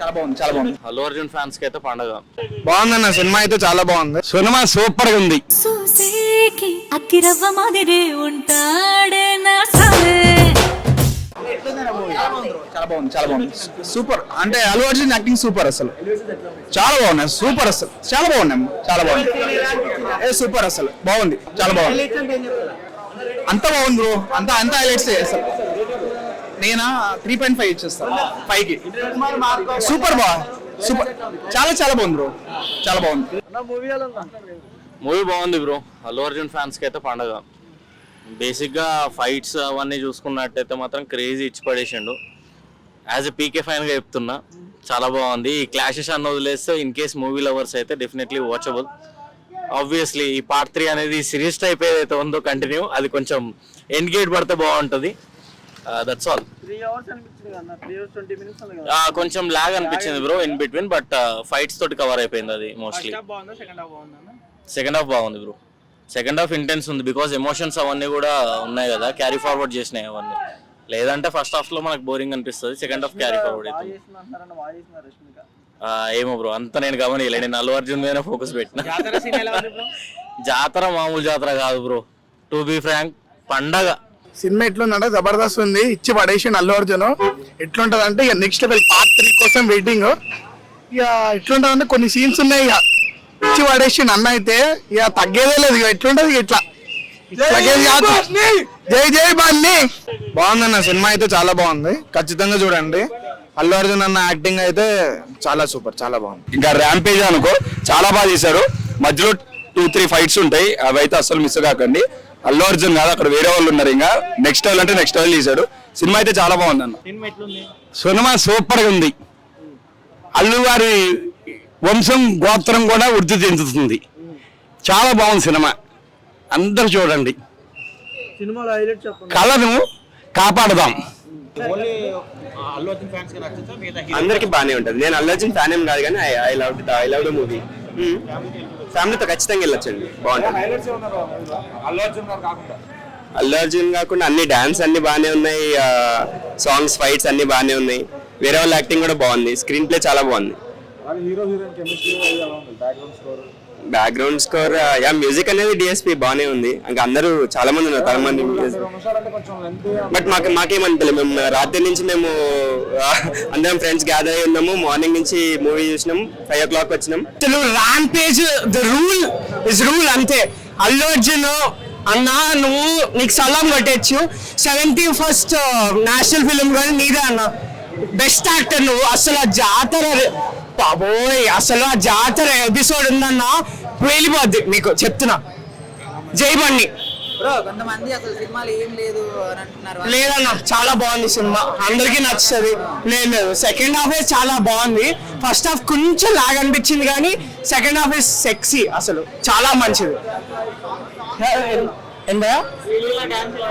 చాలా బాగుంది, చాలా బాగుంది. అల్లు అర్జున్ ఫ్యాన్స్ కి అయితే పండగ. బాగుందన్న సినిమా అయితే చాలా బాగుంది. సినిమా సూపర్ గా ఉంది. చాలా బాగుంది, చాలా బాగుంది. సూపర్ అంటే అల్లు అర్జున్ యాక్టింగ్ సూపర్, అసలు చాలా బాగున్నాయి. సూపర్ అసలు చాలా బాగున్నాయి, చాలా బాగుంది. సూపర్ అసలు బాగుంది, చాలా బాగుంది. అంత బాగుంది బ్రో, అంత హైలైట్స్ అసలు. నేను 3.5 ఇచ్చేస్తాను 5కి. సూపర్ సూపర్, చాలా చాలా బాగుంది బ్రో, చాలా బాగుంది. మూవీ బాగుంది బ్రో. అల్లు అర్జున్ ఫ్యాన్స్ కి అయితే పండగ. బేసిక్ గా ఫైట్స్ అవన్నీ చూసుకున్నట్టయితే మాత్రం క్రేజీ ఇచ్చి పడేసిండు. యాజ్ ఎ పీకే ఫ్యాన్ గా చెప్తున్నా, చాలా బాగుంది. ఈ క్లాషెస్ అన్న వదిలేస్తే ఇన్ కేస్ మూవీ లవర్స్ అయితే డెఫినెట్లీ వాచబుల్. ఆబ్వియస్లీ ఈ పార్ట్ 3 అనేది సిరీస్ టైప్ ఏదైతే ఉందో కంటిన్యూ, అది కొంచెం ఎండ్ గేట్ పడితే బాగుంటుంది. That's all. కొంచెం లాగ్ అనిపించింది bro in between, but fights తోటి కవర్ అయిపోయింది అది మోస్ట్లీ. సెకండ్ హాఫ్ బాగుంది బ్రో. సెకండ్ హాఫ్ ఇంటెన్స్ ఉంది, బికాస్ ఎమోషన్స్ అవన్నీ కూడా ఉన్నాయి కదా, క్యారీ ఫార్వర్డ్ చేసినాయి అవన్నీ. లేదంటే ఫస్ట్ హాఫ్ లో మనకు బోరింగ్ అనిపిస్తుంది, సెకండ్ హాఫ్ క్యారీ ఫార్వర్డ్ అవుతుంది. ఏమో బ్రో, అంత నేను గమనియలే. నేను అల్లు అర్జున్ మీద ఫోకస్ పెట్టిన. జాతర మామూలు జాతర కాదు బ్రో, టు బి ఫ్రాంక్, పండగ. సినిమా ఎట్లుందంటే జబర్దస్త్ ఉంది, ఇచ్చి పడేసిండు అల్లు అర్జున్. ఎట్లుంటది అంటే ఇక నెక్స్ట్ లెవెల్ పార్ట్ 3 కోసం వెయిటింగ్. ఇక ఎట్లుంటది అంటే కొన్ని సీన్స్ ఉన్నాయి, ఇక ఇచ్చి పడేసిండు అన్న. అయితే ఇక తగ్గేదే లేదు, ఇక ఎట్లుంటది ఇట్లా జై జై బన్నీ. బాగుందన్న సినిమా అయితే చాలా బాగుంది, ఖచ్చితంగా చూడండి. అల్లు అర్జున్ అన్న యాక్టింగ్ అయితే చాలా సూపర్, చాలా బాగుంది. ఇంకా ర్యాంపేజ్ అనుకో చాలా బాగా తీశారు. మధ్యలో 2-3 ఫైట్స్ ఉంటాయి, అవి అయితే అసలు మిస్ కాకండి. అల్లు అర్జున్ కాదు, అక్కడ వేరే వాళ్ళు ఉన్నారు. ఇంకా నెక్స్ట్ లెవెల్ అంటే నెక్స్ట్ లెవెల్ తీశాడు. సినిమా అయితే చాలా బాగుంది అన్న. సినిమా సూపర్ గా ఉంది. అల్లు గారి వంశం గోత్రం కూడా వృద్ధి చెందుతుంది. చాలా బాగుంది సినిమా, అందరు చూడండి. కళను కాపాడదాం. అందరికి బాగానే ఉంటుంది. నేను అల్లు అర్జున్ ఫ్యాన్ ఏం కాదు కానీ ఐ లవ్ ద మూవీ. ఫ్యామిలీతో ఖచ్చితంగా వెళ్ళొచ్చండి, బాగుంటుంది. అల్లు అర్జున్ కాకుండా అన్ని డాన్స్ అన్ని బాగానే ఉన్నాయి, సాంగ్స్ ఫైట్స్ అన్ని బాగానే ఉన్నాయి. వేరే వాళ్ళ యాక్టింగ్ కూడా బాగుంది, స్క్రీన్ ప్లే చాలా బాగుంది. బ్యాక్గ్రౌండ్ స్కోర్ మ్యూజిక్ అనేది డిఎస్పి బాగానే ఉంది. ఇంకా అందరూ చాలా మంది ఉన్నారు, చాలా మంది. బట్ మాకేమనిపించలేదు. మేము రాత్రి నుంచి మేము అందరం ఫ్రెండ్స్ గ్యాదర్ అయి ఉన్నాము. మార్నింగ్ నుంచి మూవీ చూసినాం, 5 o'clock వచ్చినాం. Rampage the rule is rule అంతే. అల్లు అర్జున్ అన్న, నువ్వు నీకు సలాం కొట్టచ్చు. 71st నేషనల్ ఫిలిం కానీ నీదే అన్న. బెస్ట్ యాక్టర్ నువ్వు. అసలు ఆ జాతర బాబోయ్, అసలు ఆ జాతర ఎపిసోడ్ ఉందన్న, వెళ్ళిపోద్ది మీకు చెప్తున్నా. జై బండి. లేదన్న, చాలా బాగుంది సినిమా, అందరికి నచ్చుతుంది. లేదు, సెకండ్ హాఫ్ చాలా బాగుంది. ఫస్ట్ హాఫ్ కొంచెం లాగ్ అనిపించింది, కానీ సెకండ్ హాఫ్ ఇస్ సెక్సీ, అసలు చాలా మంచిది.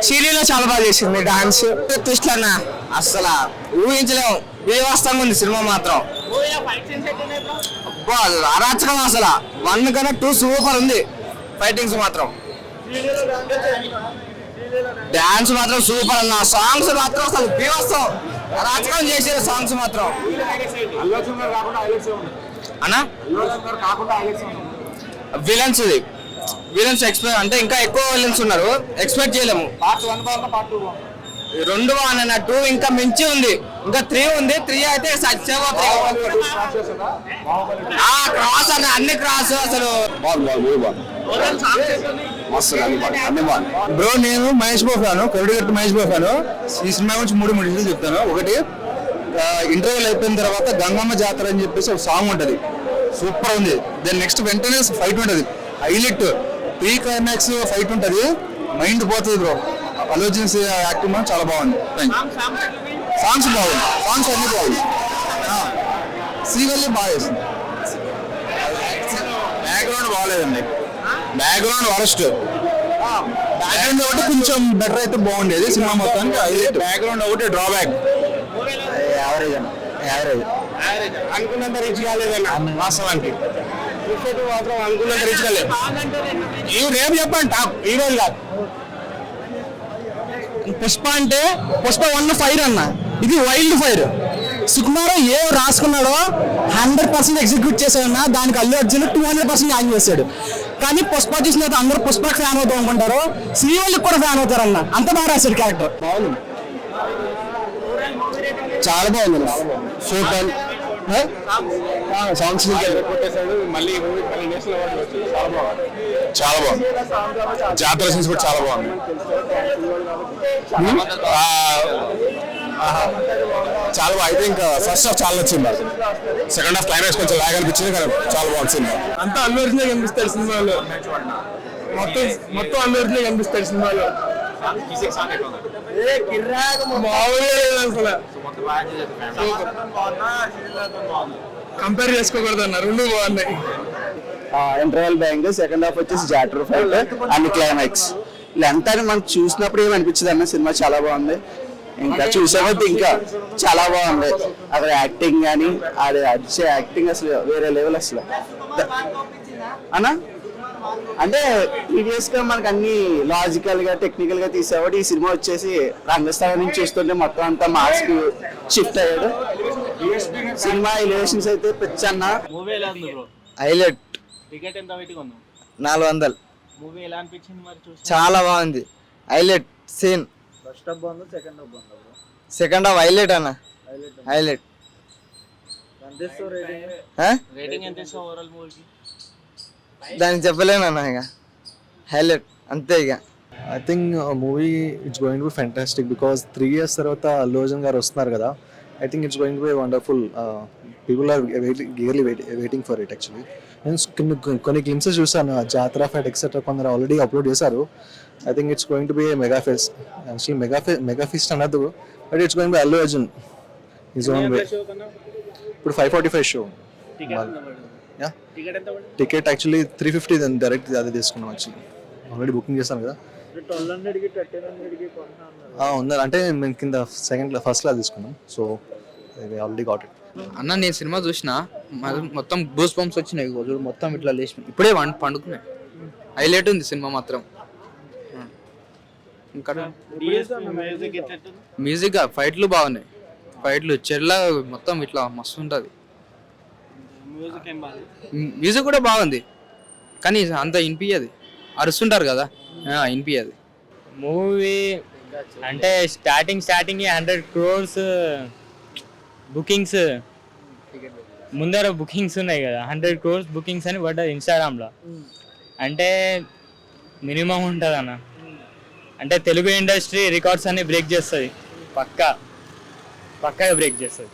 సీరియల్ చాలా బాగా చేసింది డాన్స్. ట్విస్ట్ అన్న అసలు ఊహించలేము, వ్యవస్థంగా ఉంది సినిమా మాత్రం. అరాచకం అసలు. 1 కన్నా 2 సూపర్ ఉంది. ఫైటింగ్స్ మాత్రం, డాన్స్ మాత్రం సూపర్ అన్న. సాంగ్స్ మాత్రం అసలు వ్యవస్థం, అరాచకం చేసే సాంగ్స్ మాత్రం అన్న. విలన్స్ ఎక్స్పెక్ట్ అంటే ఇంకా ఎక్కువ విలన్స్ ఉన్నారు, ఎక్స్పెక్ట్ చేయలేము. పార్ట్ 1 బాగుందా, పార్ట్ 2 బాగుందా? 2 బాగున్నాయి, 2 ఇంకా మించి ఉంది. ఇంకా 3 ఉంది. 3 అయితే క్రాస్ అన్న, అన్ని క్రాస్ అసలు. బ్రో నేను మహేష్ బాబు ఫ్యాను, కరుడుగట్టు మహేష్ బాబు ఫ్యాను. ఈ సినిమా గురించి 3 విషయాలు చెప్తాను. ఒకటి, ఇంటర్వ్యూలు అయిపోయిన తర్వాత గంగమ్మ జాతర అని చెప్పేసి ఒక సాంగ్ ఉంటది, సూపర్ ఉంది. దాని నెక్స్ట్ వెంటనే ఫైట్ ఉంటది, హైలైట్. ప్రీ క్లైమాక్స్ ఫైట్ ఉంటది, మైండ్ పోతుంది బ్రో. అల్లు అర్జున్ యాక్టింగ్ చాలా బాగుంది. సాంగ్స్ బాగుంది, సాంగ్స్ అన్ని బాగుంది. శ్రీవల్లి బాగా చేస్తుంది. బ్యాక్గ్రౌండ్ బాగాలేదండి, బ్యాక్గ్రౌండ్ వరస్ట్. బ్యాక్గ్రౌండ్ ఒకటి కొంచెం బెటర్ అయితే బాగుండేది సినిమా మొత్తానికి. బ్యాక్గ్రౌండ్ ఒకటి డ్రాబ్యాక్. యావరేజ్ అన్న, యావరేజ్. అనుకున్నంత రీచ్ కాలేదన్న వాస్తవానికి. మాత్రం అనుకున్నంత రీచ్ కాలేదు. ఇవి రేపు చెప్పండి టాప్ ఈ రోజు కాదు. పుష్ప అంటే పుష్ప 1 ఫైర్ అన్న, ఇది వైల్డ్ ఫైర్. సుకుమార్ ఏ రాసుకున్నాడో 100% ఎగ్జిక్యూట్ చేశాడన్న, దానికి అల్లు అర్జున్ 200% న్యాయం చేశాడు. కానీ పుష్ప చూసిన తర్వాత అందరూ పుష్ప ఫ్యాన్ అవుతాం అనుకుంటారు, శ్రీవల్లికి కూడా ఫ్యాన్ అవుతారన్న, అంత బాగా రాశాడు క్యారెక్టర్. బాగుంది, చాలా బాగుంది. సూపర్ సాంగ్స్ చాలా బాగుంది. జాతర సీన్స్ కూడా చాలా బాగుంది. చాలా బాగా. అయితే ఇంకా ఫస్ట్ హాఫ్ చాలా నచ్చింది నాకు. సెకండ్ హాఫ్ క్లైమాక్స్ కొంచెం లాగ్ అనిపించింది కానీ చాలా బాగుంది సినిమా. అంతా అల్లు అర్జునే కనిపిస్తాడు సినిమాలో, మొత్తం అల్లు అర్జునే కనిపిస్తాడు సినిమాలో. కంపేర్ చేసుకోకూడదు అన్న, రెండు బాగున్నాయి. ఇంటర్వెల్ బ్యాంక్, సెకండ్ హాఫ్ వచ్చేసి జాటర్ ఫైట్ అండ్ క్లైమాక్స్. లెంత్ అని మనకు చూసినప్పుడు ఏమనిపించదు అన్న, సినిమా చాలా బాగుంది. ఇంకా చూసాకపోతే ఇంకా చాలా బాగుంది. అక్కడ యాక్టింగ్ కానీ అది అడిచే యాక్టింగ్ అసలు వేరే లెవెల్ అసలు అన్న. అంటే ప్రీవియస్ గా మనకు అన్ని లాజికల్ గా టెక్నికల్ గా తీసేవాడు, ఈ సినిమా వచ్చేసి రంగస్థలం నుంచి చూస్తుంటే మొత్తం అంతా మాస్ కి షిఫ్ట్ అయ్యాడు. సినిమా ఎలివేషన్స్ అయితే పిచ్చన్న హైలైట్. 400. మూవీ ఎలా అనిపించింది మరి చూసి? చాలా బాగుంది. Highlight scene. ఫస్ట్ హాఫ్ బాగుంది, సెకండ్ హాఫ్ బాగుంది. సెకండ్ హాఫ్ హైలైట్ అన్న, హైలైట్. రేటింగ్ ఎంత ఇస్తావు ఓవరాల్ మూవీకి? దానికి చెప్పలేను అన్న, ఇక హైలైట్ అంతే. ఇక I think movie it's going to be fantastic because 3 years తర్వాత అల్లు అర్జున్ గారు వస్తున్నారు కదా. I think it's going to be wonderful. People are eagerly waiting for it actually. నేను కొన్ని గ్లిమ్సెస్ చూసాను, జాతర ఫైట్ ఎక్సెట్రా కొందరు ఆల్రెడీ అప్లోడ్ చేశారు. I think it's going to be a mega fest. Actually mega fest అనద్దు, but it's going be Allu Arjun is own way. ఇప్పుడు 5:45 show. Ticket actually 350 direct అదే తీసుకున్నాం. Actually already booking చేస్తాను కదా. ఉన్నారు అంటే మేము కింద ఫస్ట్ క్లాస్ తీసుకున్నాం. So already got it. అన్న నేను సినిమా చూసిన మొత్తం బూస్ బంప్స్ వచ్చినాయి, చూడు మొత్తం ఇట్లా లేచి ఇప్పుడే పండుకున్నాయి. హైలైట్ ఉంది సినిమా మాత్రం. ఇంకా మ్యూజిక్ ఫైట్లు బాగున్నాయి, ఫైట్లు చెర్ల మొత్తం ఇట్లా మస్తు ఉంటుంది. మ్యూజిక్ కూడా బాగుంది కానీ అంత వినిపించదు, అరుస్తుంటారు కదా వినిపించదు. మూవీ అంటే స్టార్టింగ్ 100 crores బుకింగ్స్, ముందర బుకింగ్స్ ఉన్నాయి కదా, 100 crores బుకింగ్స్ అని పడ్డది ఇన్స్టాగ్రామ్లో. అంటే మినిమం ఉంటుంది అన్న, అంటే తెలుగు ఇండస్ట్రీ రికార్డ్స్ అన్ని బ్రేక్ చేస్తుంది, పక్కా బ్రేక్ చేస్తుంది.